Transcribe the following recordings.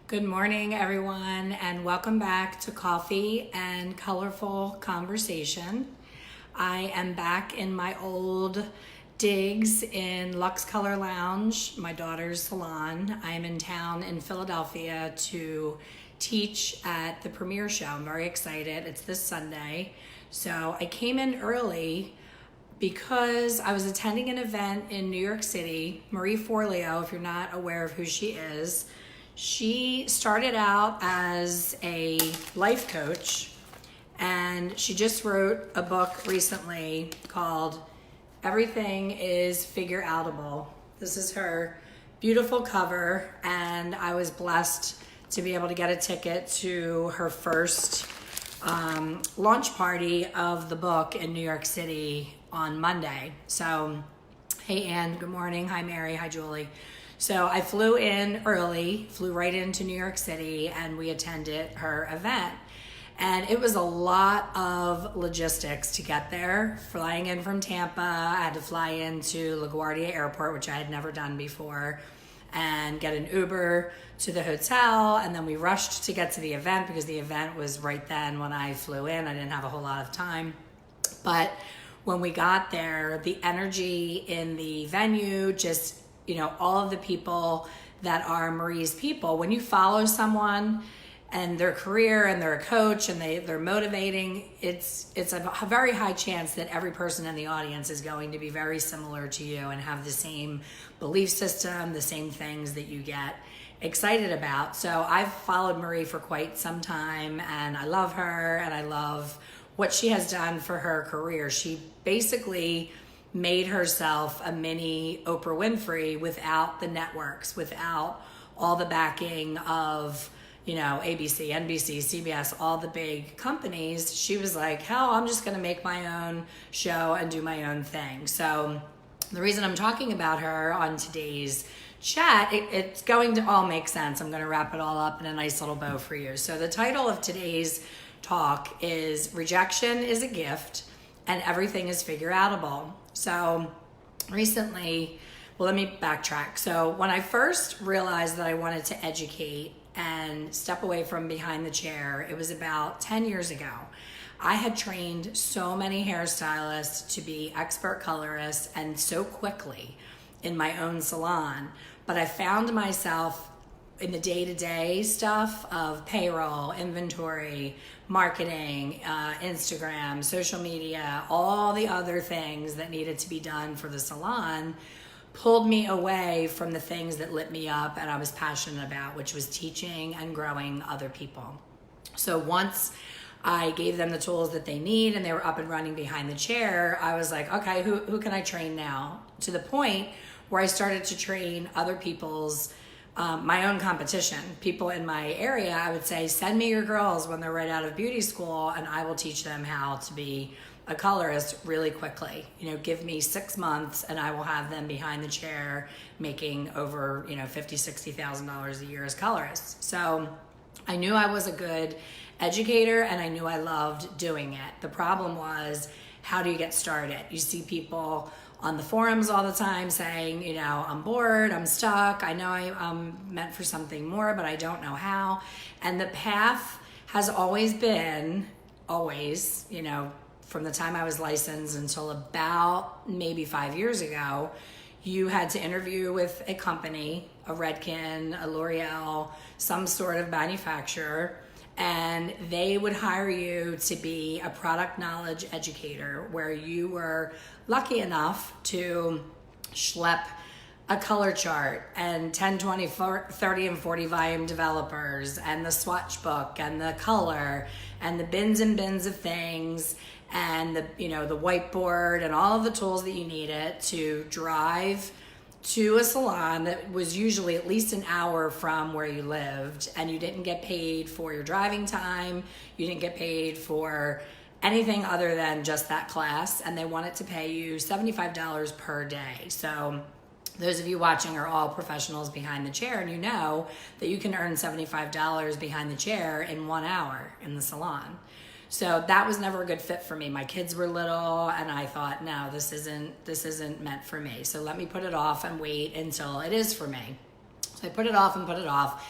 Good morning, everyone, and welcome back to Coffee and Colorful Conversation. I am back in my old digs in Lux Color Lounge, my daughter's salon. I am in town in Philadelphia to teach at the premiere show. I'm very excited. It's this Sunday. So I came in early because I was attending an event in New York City. Marie Forleo, if you're not aware of who she is, she started out as a life coach, and she just wrote a book recently called Everything is Figureoutable. This is her beautiful cover, and I was blessed to be able to get a ticket to her first launch party of the book in New York City on Monday. So, hey Ann, good morning. Hi Mary, hi Julie. So I flew in early, flew right into New York City, and we attended her event. And it was a lot of logistics to get there. Flying in from Tampa, I had to fly into LaGuardia Airport, which I had never done before, and get an Uber to the hotel. And then we rushed to get to the event because the event was right then when I flew in. I didn't have a whole lot of time. But when we got there, the energy in the venue, just all of the people that are Marie's people, when you follow someone and their career and they're a coach and they're motivating, it's a very high chance that every person in the audience is going to be very similar to you and have the same belief system, the same things that you get excited about. So I've followed Marie for quite some time, and I love her, and I love what she has done for her career. She basically made herself a mini Oprah Winfrey without the networks, without all the backing of, ABC, NBC, CBS, all the big companies. She was like, hell, I'm just gonna make my own show and do my own thing. So the reason I'm talking about her on today's chat, it's going to all make sense. I'm gonna wrap it all up in a nice little bow for you. So the title of today's talk is Rejection is a Gift and Everything is Figureoutable. So recently, let me backtrack. So when I first realized that I wanted to educate and step away from behind the chair, it was about 10 years ago. I had trained so many hairstylists to be expert colorists, and so quickly in my own salon, but I found myself in the day-to-day stuff of payroll, inventory, marketing, Instagram, social media, all the other things that needed to be done for the salon pulled me away from the things that lit me up and I was passionate about, which was teaching and growing other people. So once I gave them the tools that they need and they were up and running behind the chair, I was like, okay, who can I train now? To the point where I started to train other people's my own competition, people in my area. I would say, send me your girls when they're right out of beauty school and I will teach them how to be a colorist really quickly. Give me 6 months and I will have them behind the chair making over, $50,000, $60,000 a year as colorists. So I knew I was a good educator and I knew I loved doing it. The problem was, how do you get started? You see people on the forums all the time saying, I'm bored, I'm stuck, I know I'm meant for something more, but I don't know how. And the path has always been, from the time I was licensed until about maybe 5 years ago, you had to interview with a company, a Redken, a L'Oreal, some sort of manufacturer, and they would hire you to be a product knowledge educator, where you were lucky enough to schlep a color chart and 10, 20, 30, and 40 volume developers and the swatch book and the color and the bins and bins of things and the whiteboard and all of the tools that you needed to drive to a salon that was usually at least an hour from where you lived, and you didn't get paid for your driving time, you didn't get paid for anything other than just that class, and they wanted to pay you $75 per day. So those of you watching are all professionals behind the chair, and you know that you can earn $75 behind the chair in 1 hour in the salon. So that was never a good fit for me. My kids were little and I thought, no, this isn't meant for me. So let me put it off and wait until it is for me. So I put it off and put it off.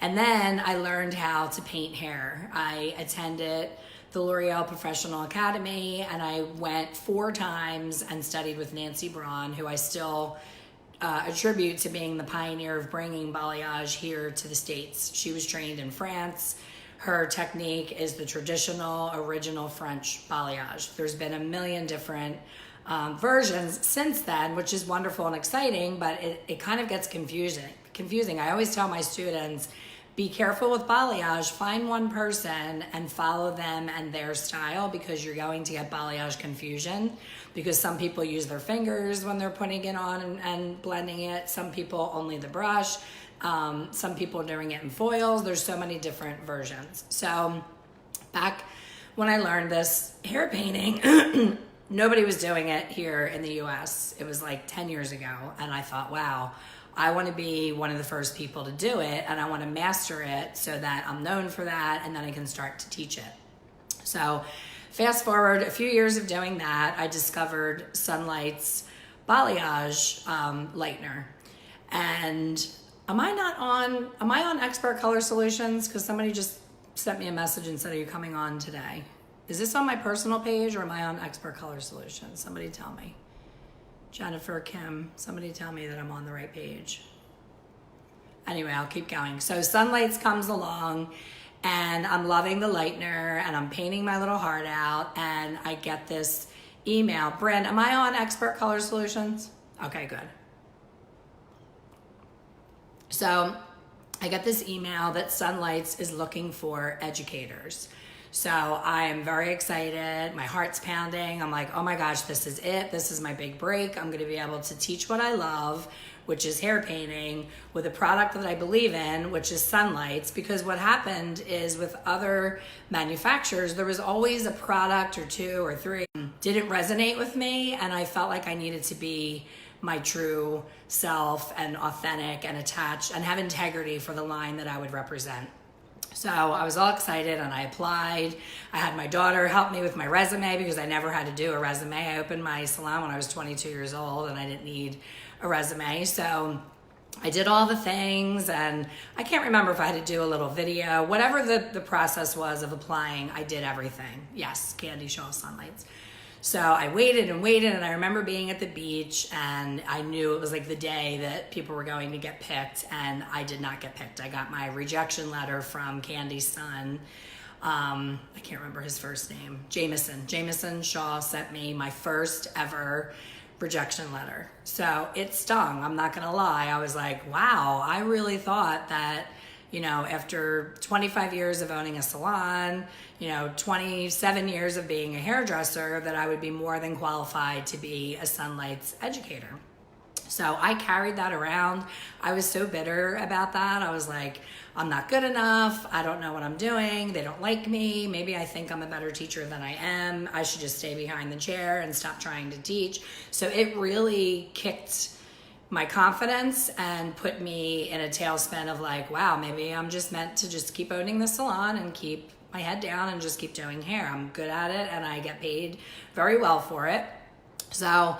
And then I learned how to paint hair. I attended the L'Oreal Professional Academy, and I went 4 times and studied with Nancy Braun, who I still attribute to being the pioneer of bringing balayage here to the States. She was trained in France. Her technique is the traditional, original French balayage. There's been a million different versions since then, which is wonderful and exciting, but it kind of gets confusing. I always tell my students, be careful with balayage, find one person and follow them and their style, because you're going to get balayage confusion, because some people use their fingers when they're putting it on and blending it. Some people only the brush. Some people are doing it in foils. There's so many different versions. So back when I learned this hair painting, nobody was doing it here in the US. It was like 10 years ago. And I thought, wow, I want to be one of the first people to do it, and I want to master it so that I'm known for that, and then I can start to teach it. So fast forward a few years of doing that, I discovered Sunlight's balayage lightener. And am I on Expert Color Solutions? Because somebody just sent me a message and said, are you coming on today? Is this on my personal page, or am I on Expert Color Solutions? Somebody tell me. Jennifer, Kim, somebody tell me that I'm on the right page. Anyway, I'll keep going. So Sunlights comes along, and I'm loving the lightener, and I'm painting my little heart out, and I get this email. Bryn, am I on Expert Color Solutions? Okay, good. So I get this email that Sunlights is looking for educators. So I am very excited. My heart's pounding. I'm like, oh my gosh, this is it. This is my big break. I'm going to be able to teach what I love, which is hair painting, with a product that I believe in, which is Sunlights. Because what happened is, with other manufacturers, there was always a product or 2 or 3 didn't resonate with me, and I felt like I needed to be my true self and authentic and attached and have integrity for the line that I would represent. So I was all excited, and I applied. I had my daughter help me with my resume, because I never had to do a resume. I opened my salon when I was 22 years old, and I didn't need a resume. So I did all the things, and I can't remember if I had to do a little video. Whatever the process was of applying, I did everything. Yes, Candy Shaw Sunlights. So I waited and waited, and I remember being at the beach, and I knew it was like the day that people were going to get picked, and I did not get picked. I got my rejection letter from Candy's son. I can't remember his first name. Jameson Shaw sent me my first ever rejection letter. So it stung, I'm not gonna lie. I was like, wow, I really thought that, after 25 years of owning a salon, 27 years of being a hairdresser, that I would be more than qualified to be a Sunlights educator. So I carried that around. I was so bitter about that. I was like, I'm not good enough. I don't know what I'm doing. They don't like me. Maybe I think I'm a better teacher than I am. I should just stay behind the chair and stop trying to teach. So it really kicked my confidence and put me in a tailspin of like, wow, maybe I'm just meant to just keep owning the salon and keep my head down and just keep doing hair. I'm good at it, and I get paid very well for it. So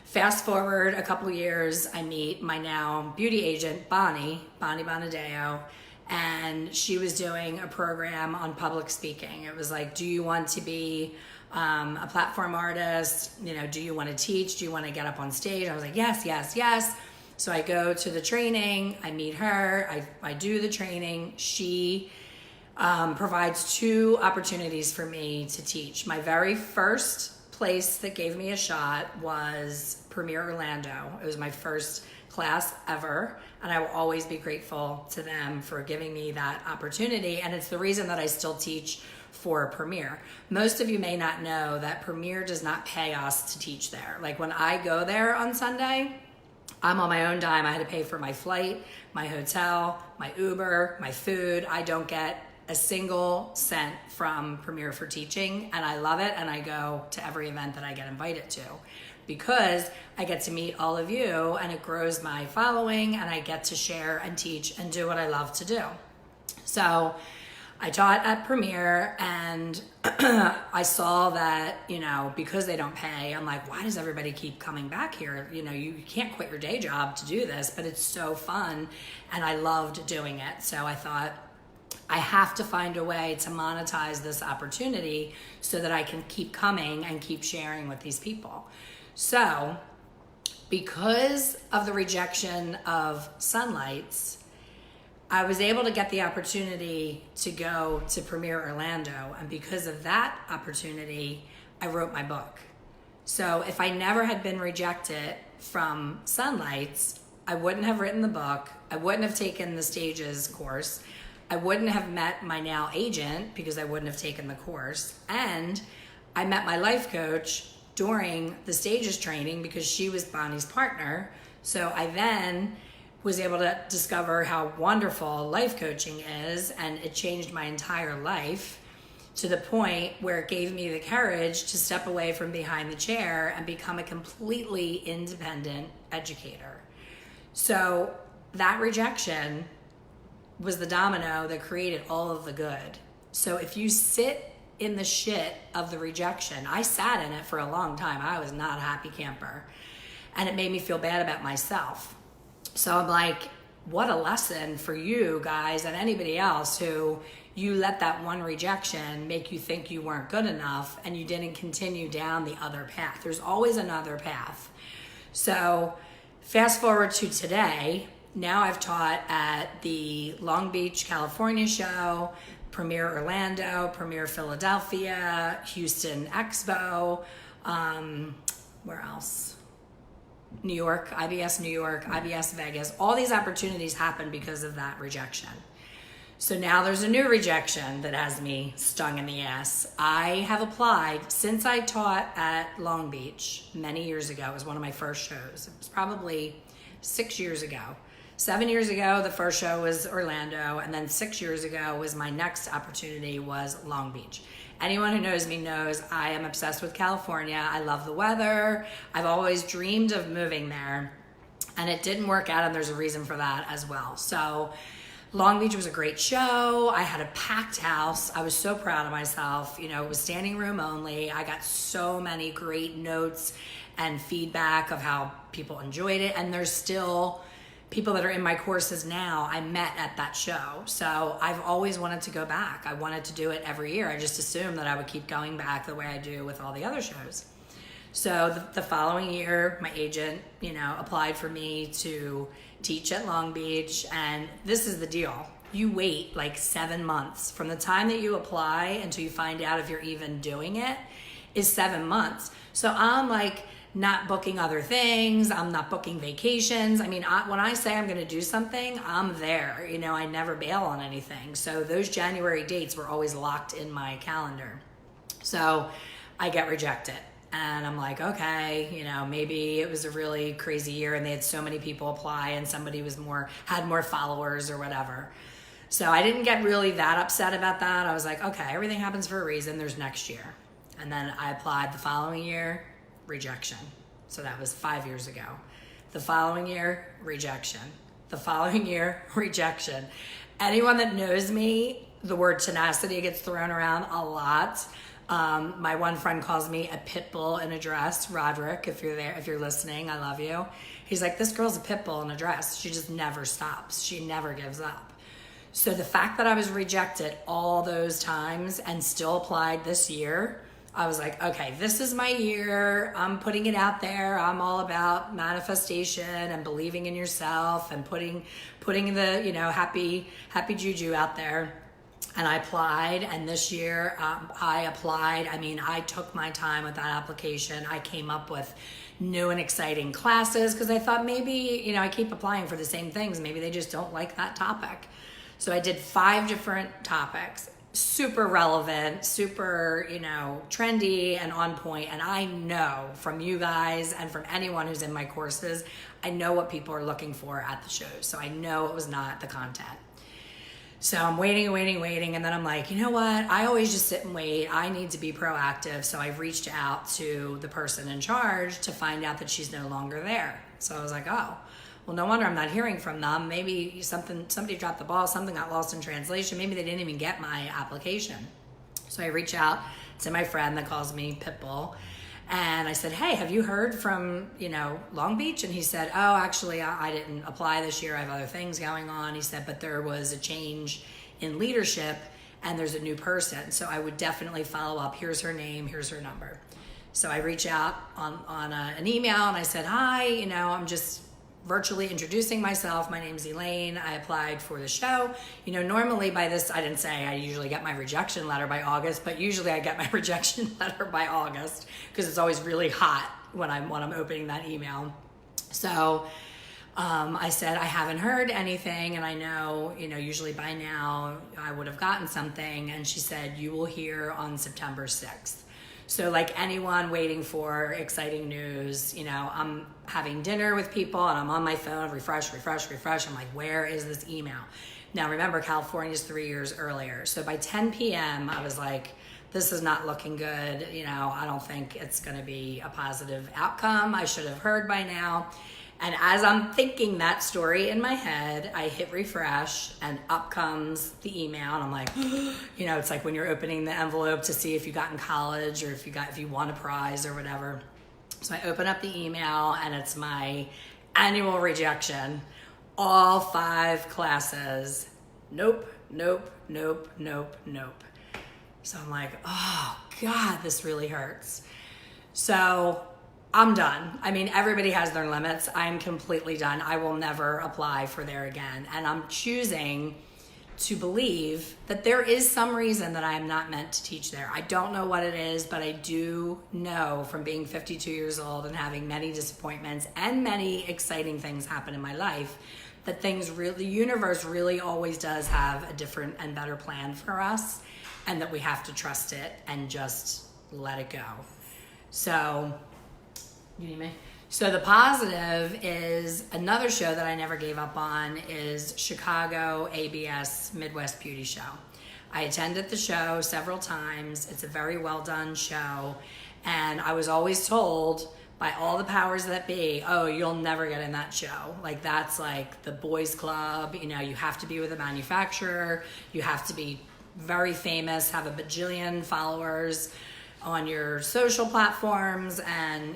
fast forward a couple years, I meet my now beauty agent, Bonnie Bonadeo, and she was doing a program on public speaking. It was like, do you want to be a platform artist? Do you want to teach? Do you want to get up on stage? I was like, yes. So I go to the training, I meet her, I do the training. She provides 2 opportunities for me to teach. My very first place that gave me a shot was Premier Orlando. It was my first class ever, and I will always be grateful to them for giving me that opportunity, and it's the reason that I still teach for Premier. Most of you may not know that Premier does not pay us to teach there. Like when I go there on Sunday, I'm on my own dime. I had to pay for my flight, my hotel, my Uber, my food. I don't get a single cent from Premier for teaching, and I love it, and I go to every event that I get invited to, because I get to meet all of you, and it grows my following, and I get to share and teach and do what I love to do. So I taught at Premier, and I saw that, because they don't pay, I'm like, why does everybody keep coming back here? You can't quit your day job to do this, but it's so fun, and I loved doing it. So I thought, I have to find a way to monetize this opportunity so that I can keep coming and keep sharing with these people. So because of the rejection of Sunlights, I was able to get the opportunity to go to Premier Orlando, and because of that opportunity, I wrote my book. So if I never had been rejected from Sunlights, I wouldn't have written the book, I wouldn't have taken the stages course, I wouldn't have met my now agent because I wouldn't have taken the course, and I met my life coach during the stages training because she was Bonnie's partner. So I then was able to discover how wonderful life coaching is, and it changed my entire life to the point where it gave me the courage to step away from behind the chair and become a completely independent educator. So that rejection was the domino that created all of the good. So if you sit in the shit of the rejection, I sat in it for a long time. I was not a happy camper, and it made me feel bad about myself. So I'm like, what a lesson for you guys and anybody else who you let that one rejection make you think you weren't good enough and you didn't continue down the other path. There's always another path. So fast forward to today. Now I've taught at the Long Beach, California show, Premier Orlando, Premier Philadelphia, Houston Expo, where else? New York, IBS New York, IBS Vegas. All these opportunities happened because of that rejection. So now there's a new rejection that has me stung in the ass. I have applied since I taught at Long Beach many years ago. It was one of my first shows. It was probably 6 years ago. 7 years ago, the first show was Orlando, and then 6 years ago was my next opportunity was Long Beach. Anyone who knows me knows I am obsessed with California. I love the weather. I've always dreamed of moving there, and it didn't work out, and there's a reason for that as well. So Long Beach was a great show. I had a packed house. I was so proud of myself. It was standing room only. I got so many great notes and feedback of how people enjoyed it, and there's still people that are in my courses now I met at that show. So I've always wanted to go back. I wanted to do it every year. I just assumed that I would keep going back the way I do with all the other shows. So the following year, my agent, applied for me to teach at Long Beach. And this is the deal. You wait like 7 months from the time that you apply until you find out if you're even doing it is 7 months. So I'm like, not booking other things. I'm not booking vacations. I mean, when I say I'm going to do something, I'm there. I never bail on anything. So those January dates were always locked in my calendar. So I get rejected. And I'm like, okay, maybe it was a really crazy year and they had so many people apply and somebody had more followers or whatever. So I didn't get really that upset about that. I was like, okay, everything happens for a reason. There's next year. And then I applied the following year. Rejection. So that was 5 years ago. The following year, rejection. The following year, rejection. Anyone that knows me, the word tenacity gets thrown around a lot. My one friend calls me a pit bull in a dress. Roderick, if you're there, if you're listening, I love you. He's like, this girl's a pit bull in a dress. She just never stops. She never gives up. So the fact that I was rejected all those times and still applied this year, I was like, okay, this is my year. I'm putting it out there. I'm all about manifestation and believing in yourself and putting the, happy juju out there. And I applied, and this year I applied. I mean, I took my time with that application. I came up with new and exciting classes because I thought maybe, I keep applying for the same things. Maybe they just don't like that topic. So I did 5 different topics. Super relevant, super, trendy and on point. And I know from you guys and from anyone who's in my courses, I know what people are looking for at the shows. So I know it was not the content. So I'm waiting. And then I'm like, you know what? I always just sit and wait. I need to be proactive. So I've reached out to the person in charge to find out that she's no longer there. So I was like, oh, well, no wonder I'm not hearing from them. Maybe somebody dropped the ball, something got lost in translation. Maybe they didn't even get my application. So I reach out to my friend that calls me Pitbull. And I said, hey, have you heard from, Long Beach? And he said, oh, actually, I didn't apply this year. I have other things going on. He said, but there was a change in leadership and there's a new person. So I would definitely follow up. Here's her name. Here's her number. So I reach out on an email and I said, hi, I'm just virtually introducing myself. My name's Elaine. I applied for the show. Normally by this, I didn't say I usually get my rejection letter by August, but usually I get my rejection letter by August because it's always really hot when I'm opening that email. So I said, I haven't heard anything, and I know, usually by now I would have gotten something. And she said, you will hear on September 6th. So like anyone waiting for exciting news, I'm having dinner with people and I'm on my phone, refresh. I'm like, where is this email? Now remember, California's 3 years earlier. So by 10 p.m. I was like, this is not looking good. I don't think it's gonna be a positive outcome. I should have heard by now. And as I'm thinking that story in my head, I hit refresh and up comes the email. And I'm like, it's like when you're opening the envelope to see if you got in college or if you won a prize or whatever. So I open up the email and it's my annual rejection. All 5 classes. Nope. So I'm like, oh God, this really hurts. So I'm done. I mean, everybody has their limits. I'm completely done. I will never apply for there again. And I'm choosing to believe that there is some reason that I am not meant to teach there. I don't know what it is, but I do know from being 52 years old and having many disappointments and many exciting things happen in my life that the universe really always does have a different and better plan for us, and that we have to trust it and just let it go. So the positive is another show that I never gave up on is Chicago ABS Midwest Beauty Show. I attended the show several times. It's a very well done show. And I was always told by all the powers that be, oh, you'll never get in that show. Like that's like the boys club. You have to be with a manufacturer. You have to be very famous, have a bajillion followers on your social platforms, and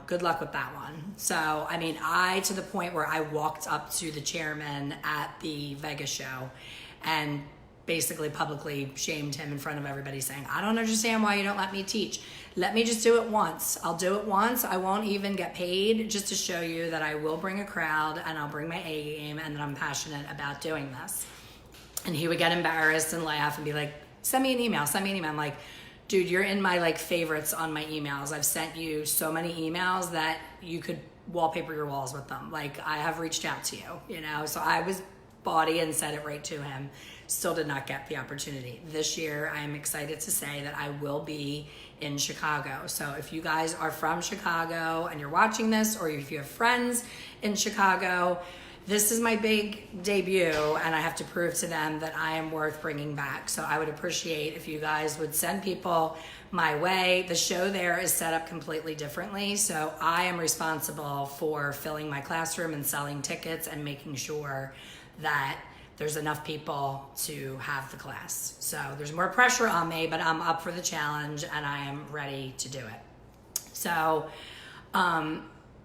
good luck with that one. So to the point where I walked up to the chairman at the Vegas show and basically publicly shamed him in front of everybody, saying, I don't understand why you don't let me teach. Let me just do it once. I'll do it once. I won't even get paid, just to show you that I will bring a crowd and I'll bring my A game and that I'm passionate about doing this. And he would get embarrassed and laugh and be like, send me an email. I'm like, dude, you're in my favorites on my emails. I've sent you so many emails that you could wallpaper your walls with them. I have reached out to you, So I was bawdy and said it right to him. Still did not get the opportunity. This year, I am excited to say that I will be in Chicago. So if you guys are from Chicago and you're watching this, or if you have friends in Chicago, this is my big debut, and I have to prove to them that I am worth bringing back. So I would appreciate if you guys would send people my way. The show there is set up completely differently. So I am responsible for filling my classroom and selling tickets and making sure that there's enough people to have the class. So there's more pressure on me, but I'm up for the challenge and I am ready to do it. So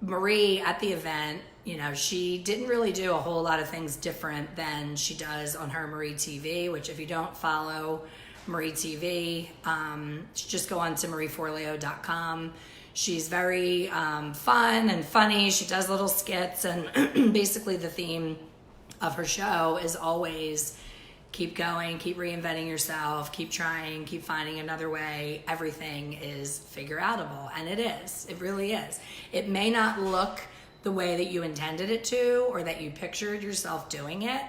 Marie at the event, she didn't really do a whole lot of things different than she does on her Marie TV, which if you don't follow Marie TV, just go on to marieforleo.com. She's very fun and funny. She does little skits, and basically the theme of her show is always keep going, keep reinventing yourself, keep trying, keep finding another way. Everything is figureoutable, and it is. It really is. It may not look the way that you intended it to, or that you pictured yourself doing it.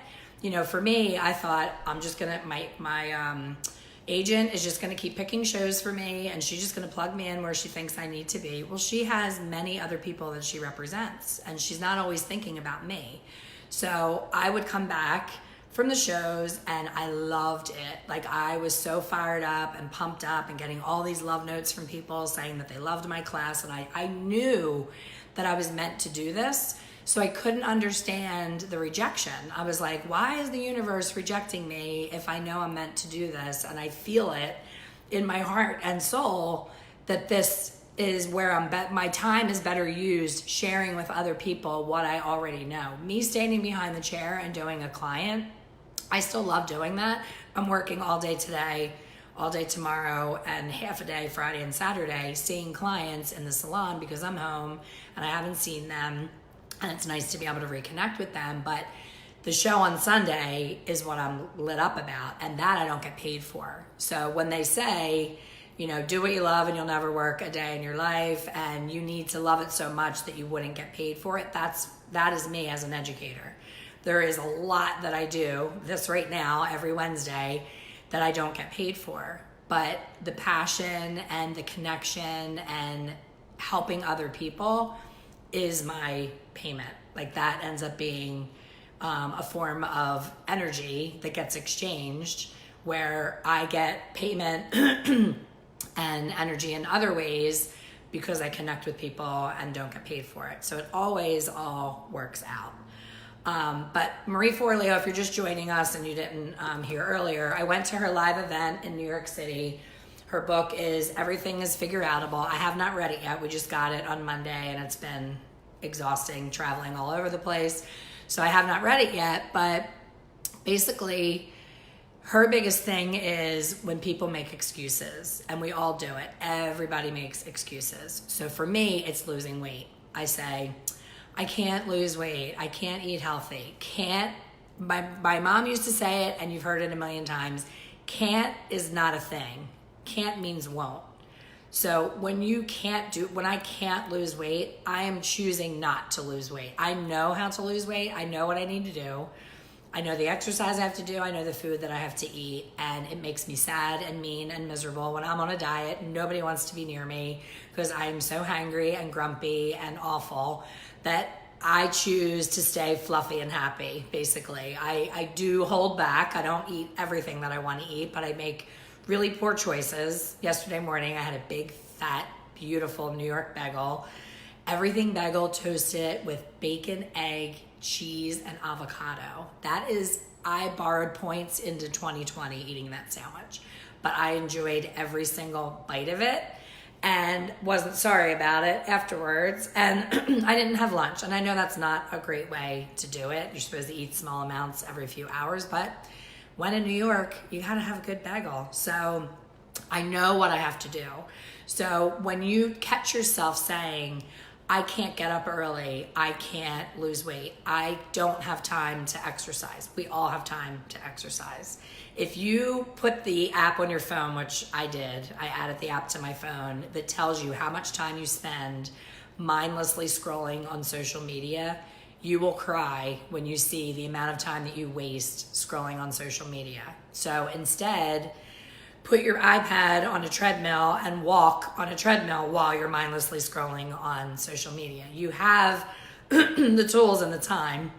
For me, I thought I'm just gonna, my agent is just gonna keep picking shows for me, and she's just gonna plug me in where she thinks I need to be. Well, she has many other people that she represents, and she's not always thinking about me. So I would come back from the shows and I loved it. I was so fired up and pumped up and getting all these love notes from people saying that they loved my class, and I knew that I was meant to do this. So I couldn't understand the rejection. I was like, why is the universe rejecting me if I know I'm meant to do this? And I feel it in my heart and soul that this is where my time is better used sharing with other people what I already know. Me standing behind the chair and doing a client, I still love doing that. I'm working all day today, all day tomorrow, and half a day Friday and Saturday seeing clients in the salon because I'm home and I haven't seen them, and it's nice to be able to reconnect with them. But the show on Sunday is what I'm lit up about, and that I don't get paid for. So when they say, do what you love and you'll never work a day in your life, and you need to love it so much that you wouldn't get paid for it, that is me as an educator. There is a lot that I do, this right now, every Wednesday, that I don't get paid for. But the passion and the connection and helping other people is my payment. Like, that ends up being a form of energy that gets exchanged, where I get payment and energy in other ways because I connect with people and don't get paid for it. So it always all works out. But Marie Forleo, if you're just joining us and you didn't hear earlier, I went to her live event in New York City. Her book is Everything is Figureoutable. I have not read it yet. We just got it on Monday, and it's been exhausting traveling all over the place. So I have not read it yet, but basically her biggest thing is when people make excuses, and we all do it. Everybody makes excuses. So for me, it's losing weight. I say, I can't lose weight. I can't eat healthy. My mom used to say it, and you've heard it a million times. Can't is not a thing. Can't means won't. So when I can't lose weight, I am choosing not to lose weight. I know how to lose weight. I know what I need to do. I know the exercise I have to do. I know the food that I have to eat, and it makes me sad and mean and miserable when I'm on a diet. Nobody wants to be near me because I'm so hangry and grumpy and awful that I choose to stay fluffy and happy, basically. I do hold back. I don't eat everything that I want to eat, but I make really poor choices. Yesterday morning, I had a big, fat, beautiful New York bagel. Everything bagel, toasted with bacon, egg, cheese, and avocado. I borrowed points into 2020 eating that sandwich. But I enjoyed every single bite of it and wasn't sorry about it afterwards. And I didn't have lunch. And I know that's not a great way to do it. You're supposed to eat small amounts every few hours, but when in New York, you gotta have a good bagel. So I know what I have to do. So when you catch yourself saying, I can't get up early, I can't lose weight, I don't have time to exercise. We all have time to exercise. If you put the app on your phone, which I did, I added the app to my phone that tells you how much time you spend mindlessly scrolling on social media, you will cry when you see the amount of time that you waste scrolling on social media. So instead, put your iPad on a treadmill and walk on a treadmill while you're mindlessly scrolling on social media. You have the tools and the time.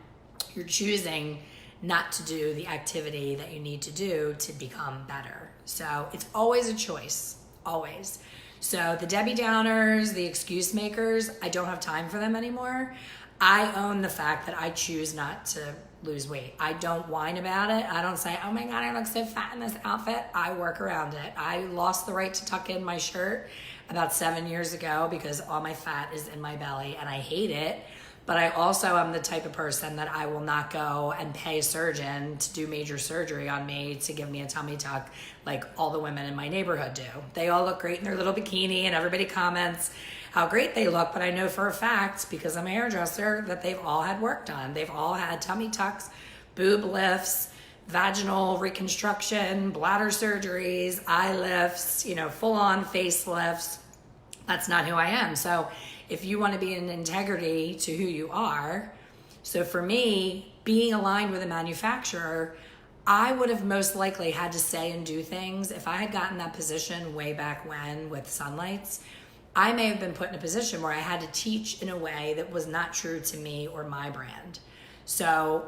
You're choosing not to do the activity that you need to do to become better. So it's always a choice, always. So the Debbie Downers, the excuse makers, I don't have time for them anymore. I own the fact that I choose not to lose weight. I don't whine about it. I don't say, oh my God, I look so fat in this outfit. I work around it. I lost the right to tuck in my shirt about 7 years ago because all my fat is in my belly and I hate it. But I also am the type of person that I will not go and pay a surgeon to do major surgery on me to give me a tummy tuck like all the women in my neighborhood do. They all look great in their little bikini and everybody comments how great they look, but I know for a fact, because I'm a hairdresser, that they've all had work done. They've all had tummy tucks, boob lifts, vaginal reconstruction, bladder surgeries, eye lifts, full-on facelifts. That's not who I am. So if you want to be in integrity to who you are, so for me, being aligned with a manufacturer, I would have most likely had to say and do things. If I had gotten that position way back when with Sunlights, I may have been put in a position where I had to teach in a way that was not true to me or my brand. So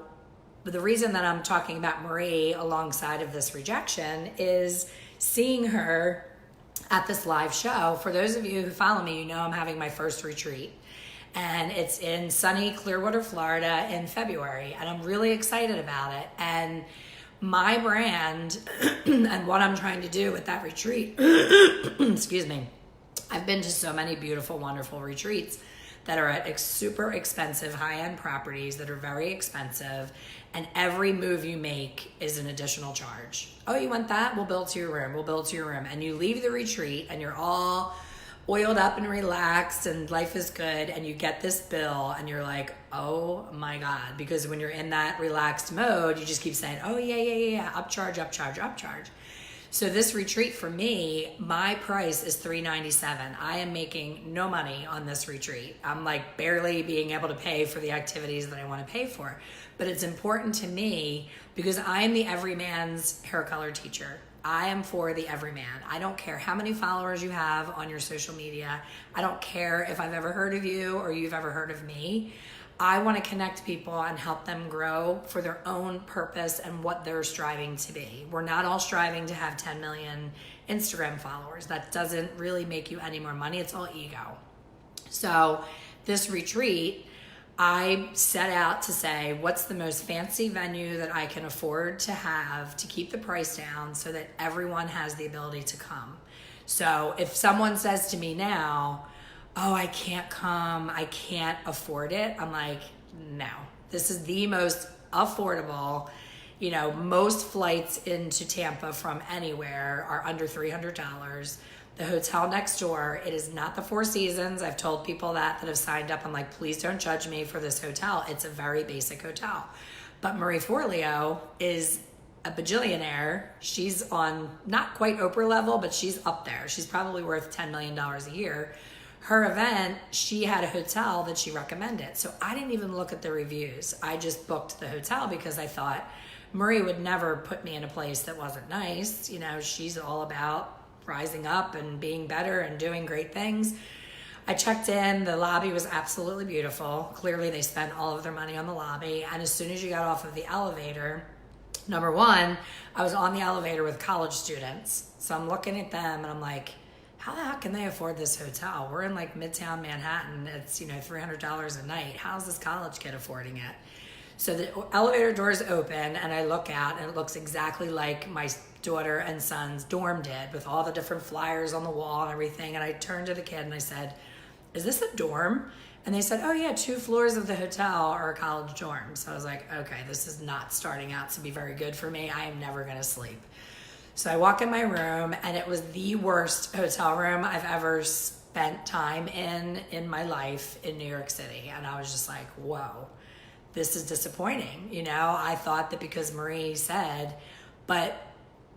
the reason that I'm talking about Marie alongside of this rejection is seeing her at this live show. For those of you who follow me, you know I'm having my first retreat. And it's in sunny Clearwater, Florida in February. And I'm really excited about it. And my brand and what I'm trying to do with that retreat, excuse me, I've been to so many beautiful, wonderful retreats that are at super expensive high-end properties that are very expensive, and every move you make is an additional charge. Oh, you want that? We'll build to your room. We'll build to your room. And you leave the retreat and you're all oiled up and relaxed and life is good, and you get this bill and you're like, oh my God, because when you're in that relaxed mode, you just keep saying, oh yeah, upcharge. So this retreat for me, my price is $397. I am making no money on this retreat. I'm like barely being able to pay for the activities that I want to pay for. But it's important to me because I am the everyman's hair color teacher. I am for the everyman. I don't care how many followers you have on your social media. I don't care if I've ever heard of you or you've ever heard of me. I want to connect people and help them grow for their own purpose and what they're striving to be. We're not all striving to have 10 million Instagram followers. That doesn't really make you any more money. It's all ego. So this retreat, I set out to say, what's the most fancy venue that I can afford to have to keep the price down so that everyone has the ability to come. So if someone says to me now, oh, I can't come, I can't afford it, I'm like, no, this is the most affordable. You know, most flights into Tampa from anywhere are under $300. The hotel next door, it is not the Four Seasons. I've told people that have signed up. I'm like, please don't judge me for this hotel. It's a very basic hotel. But Marie Forleo is a bajillionaire. She's on not quite Oprah level, but she's up there. She's probably worth $10 million a year. Her event, she had a hotel that she recommended. So I didn't even look at the reviews. I just booked the hotel because I thought Marie would never put me in a place that wasn't nice. You know, she's all about rising up and being better and doing great things. I checked in. The lobby was absolutely beautiful. Clearly they spent all of their money on the lobby. And as soon as you got off of the elevator, number one, I was on the elevator with college students. So I'm looking at them and I'm like, how the heck can they afford this hotel? We're in like Midtown Manhattan. It's, you know, $300 a night. How's this college kid affording it? So the elevator doors open and I look out and it looks exactly like my daughter and son's dorm did, with all the different flyers on the wall and everything. And I turned to the kid and I said, is this a dorm? And they said, oh yeah, 2 floors of the hotel are a college dorm. So I was like, okay, this is not starting out to be very good for me. I am never gonna sleep. So I walk in my room and it was the worst hotel room I've ever spent time in my life in New York City. And I was just like, whoa, this is disappointing. You know, I thought that because Marie said, but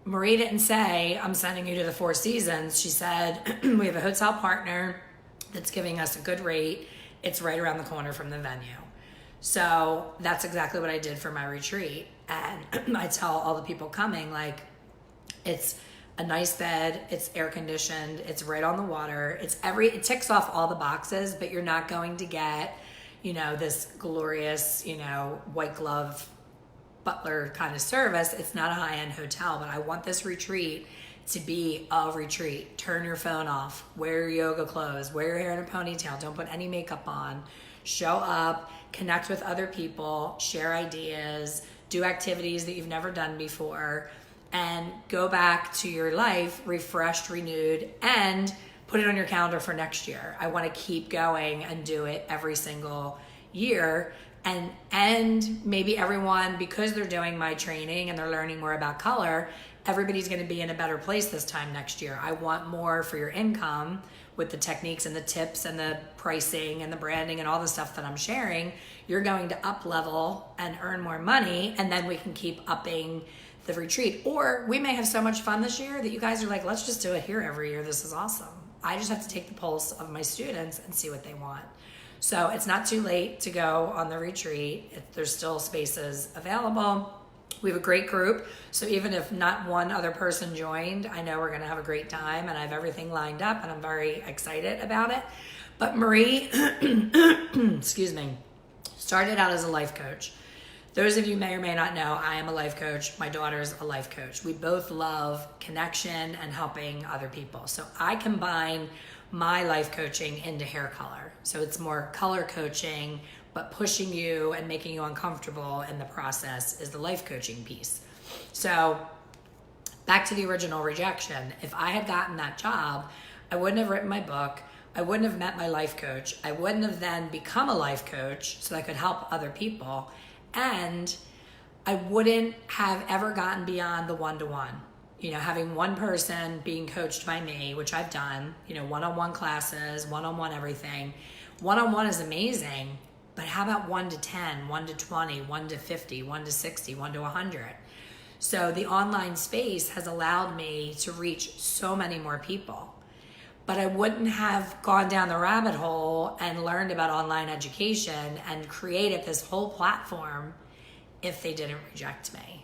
Marie didn't say, I'm sending you to the Four Seasons. She said, we have a hotel partner that's giving us a good rate. It's right around the corner from the venue. So that's exactly what I did for my retreat. And I tell all the people coming, like, it's a nice bed, it's air conditioned, it's right on the water, it ticks off all the boxes, but you're not going to get, you know, this glorious, you know, white glove butler kind of service. It's not a high-end hotel, but I want this retreat to be a retreat. Turn your phone off, wear your yoga clothes, wear your hair in a ponytail, don't put any makeup on, show up, connect with other people, share ideas, do activities that you've never done before, and go back to your life refreshed, renewed, and put it on your calendar for next year. I want to keep going and do it every single year. And maybe everyone, because they're doing my training and they're learning more about color, everybody's going to be in a better place this time next year. I want more for your income with the techniques and the tips and the pricing and the branding and all the stuff that I'm sharing. You're going to up level and earn more money, and then we can keep upping the retreat. Or we may have so much fun this year that you guys are like, let's just do it here every year. This is awesome. I just have to take the pulse of my students and see what they want. So it's not too late to go on the retreat. There's still spaces available. We have a great group. So even if not one other person joined, I know we're going to have a great time, and I have everything lined up and I'm very excited about it. But Marie, excuse me, started out as a life coach. Those of you may or may not know, I am a life coach. My daughter's a life coach. We both love connection and helping other people. So I combine my life coaching into hair color. So it's more color coaching, but pushing you and making you uncomfortable in the process is the life coaching piece. So back to the original Rejection. If I had gotten that job, I wouldn't have written my book. I wouldn't have met my life coach. I wouldn't have then become a life coach so I could help other people. And I wouldn't have ever gotten beyond the one-to-one. Having one person being coached by me, which I've done, one-on-one classes, one-on-one everything. One-on-one is amazing, but how about 1 to 10, 1 to 20, 1 to 50, 1 to 60, 1 to 100? So the online space has allowed me to reach so many more people. But I wouldn't have gone down the rabbit hole and learned about online education and created this whole platform if they didn't reject me.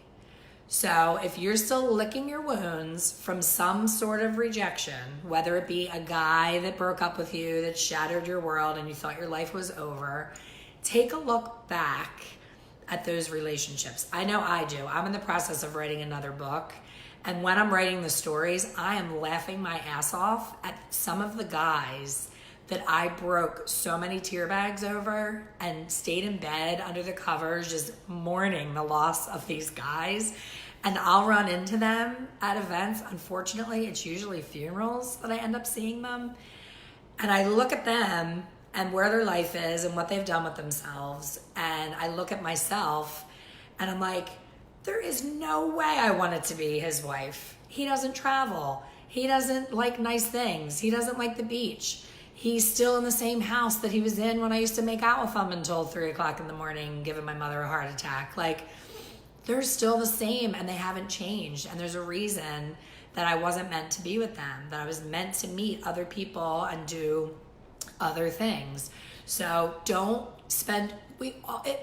So if you're still licking your wounds from some sort of rejection, whether it be a guy that broke up with you, that shattered your world and you thought your life was over, take a look back at those relationships. I know I do. I'm in the process of writing another book. And when I'm writing the stories, I am laughing my ass off at some of the guys that I broke so many tear bags over and stayed in bed under the covers just mourning the loss of these guys. And I'll run into them at events. Unfortunately, it's usually funerals that I end up seeing them. And I look at them and where their life is and what they've done with themselves. And I look at myself and I'm like, there is no way I wanted to be his wife. He doesn't travel. He doesn't like nice things. He doesn't like the beach. He's still in the same house that he was in when I used to make out with him until 3 o'clock in the morning, giving my mother a heart attack. Like, they're still the same and they haven't changed. And there's a reason that I wasn't meant to be with them, that I was meant to meet other people and do other things. So don't spend,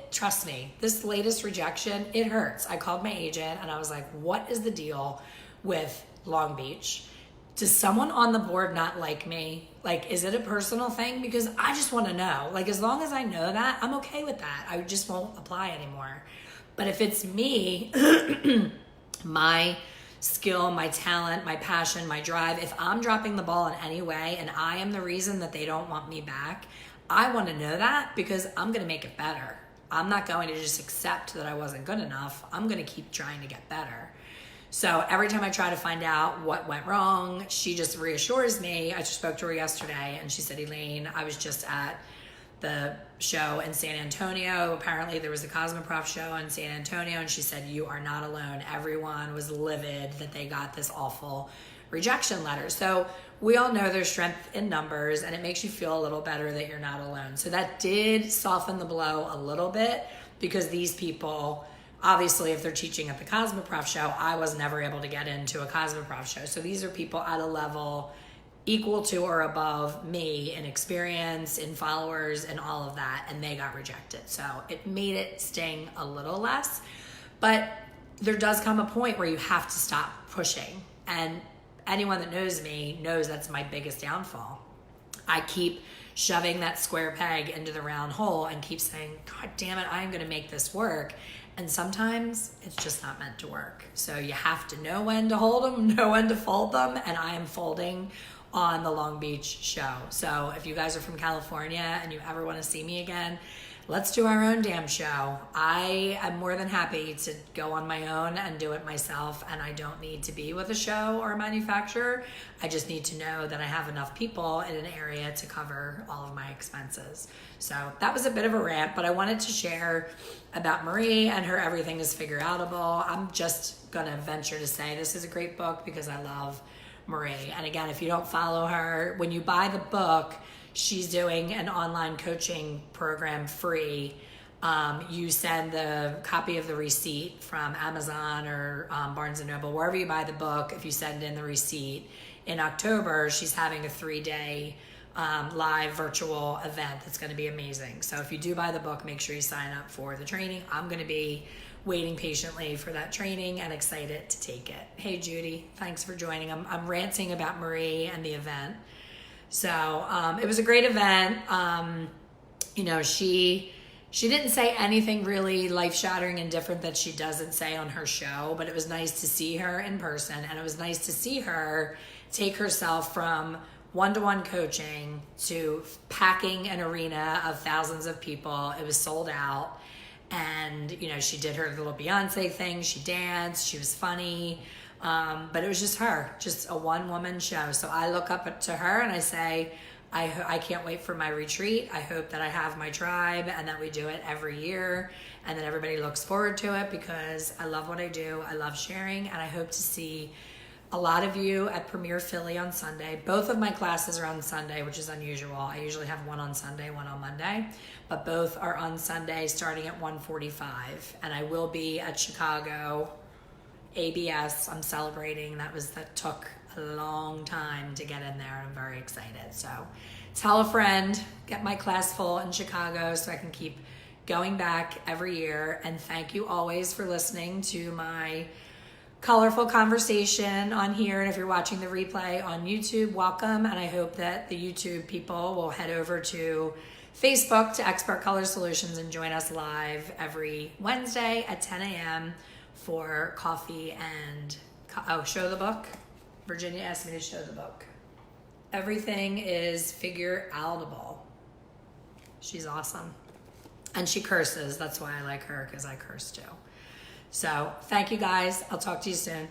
trust me, this latest rejection, it hurts. I called my agent and I was like, what is the deal with Long Beach? Does someone on the board not like me? Like, is it a personal thing? Because I just want to know. Like, as long as I know that, I'm okay with that. I just won't apply anymore. But if it's me, my skill, my talent, my passion, my drive, if I'm dropping the ball in any way and I am the reason that they don't want me back, I want to know that because I'm going to make it better. I'm not going to just accept that I wasn't good enough. I'm going to keep trying to get better. So every time I try to find out what went wrong, she just reassures me. I just spoke to her yesterday and she said, Elaine, I was just at the show in San Antonio. Apparently there was a Cosmoprof show in San Antonio and she said, you are not alone. Everyone was livid that they got this awful rejection letter. So we all know there's strength in numbers and it makes you feel a little better that you're not alone. So that did soften the blow a little bit because these people, obviously if they're teaching at the Cosmoprof show, I was never able to get into a Cosmoprof show. So these are people at a level equal to or above me in experience, in followers, and all of that, and they got rejected. So it made it sting a little less, but there does come a point where you have to stop pushing. And anyone that knows me knows that's my biggest downfall. I keep shoving that square peg into the round hole and keep saying, God damn it, I'm gonna make this work. And sometimes it's just not meant to work. So you have to know when to hold them, know when to fold them, and I am folding on the Long Beach show. So if you guys are from California and you ever want to see me again, let's do our own damn show. I am more than happy to go on my own and do it myself, and I don't need to be with a show or a manufacturer. I just need to know that I have enough people in an area to cover all of my expenses. So that was a bit of a rant, but I wanted to share about Marie and her Everything is Figureoutable. I'm just gonna venture to say this is a great book because I love Marie. And again, if you don't follow her, when you buy the book, she's doing an online coaching program free. You send the copy of the receipt from Amazon or Barnes & Noble, wherever you buy the book. If you send in the receipt, in October, she's having a 3-day live virtual event that's going to be amazing. So if you do buy the book, make sure you sign up for the training. I'm going to be waiting patiently for that training and excited to take it. Hey Judy, thanks for joining. I'm ranting about Marie and the event. So it was a great event. She didn't say anything really life-shattering and different that she doesn't say on her show, but it was nice to see her in person, and it was nice to see her take herself from one-to-one coaching to packing an arena of thousands of people. It was sold out. And, you know, she did her little Beyonce thing. She danced. She was funny. But it was just her, just a one-woman show. So I look up to her and I say, I can't wait for my retreat. I hope that I have my tribe and that we do it every year and that everybody looks forward to it, because I love what I do. I love sharing, and I hope to see a lot of you at Premier Philly on Sunday. Both of my classes are on Sunday, which is unusual. I usually have one on Sunday, one on Monday, but both are on Sunday starting at 1:45. And I will be at Chicago ABS. I'm celebrating. That took a long time to get in there. I'm very excited. So tell a friend, get my class full in Chicago so I can keep going back every year. And thank you always for listening to my colorful conversation on here. And if you're watching the replay on YouTube, welcome. And I hope that the YouTube people will head over to Facebook to Expert Color Solutions and join us live every Wednesday at 10 a.m. for coffee and show the book. Virginia asked me to show the book. Everything is Figureoutable. She's awesome. And she curses. That's why I like her, because I curse too. So thank you guys. I'll talk to you soon.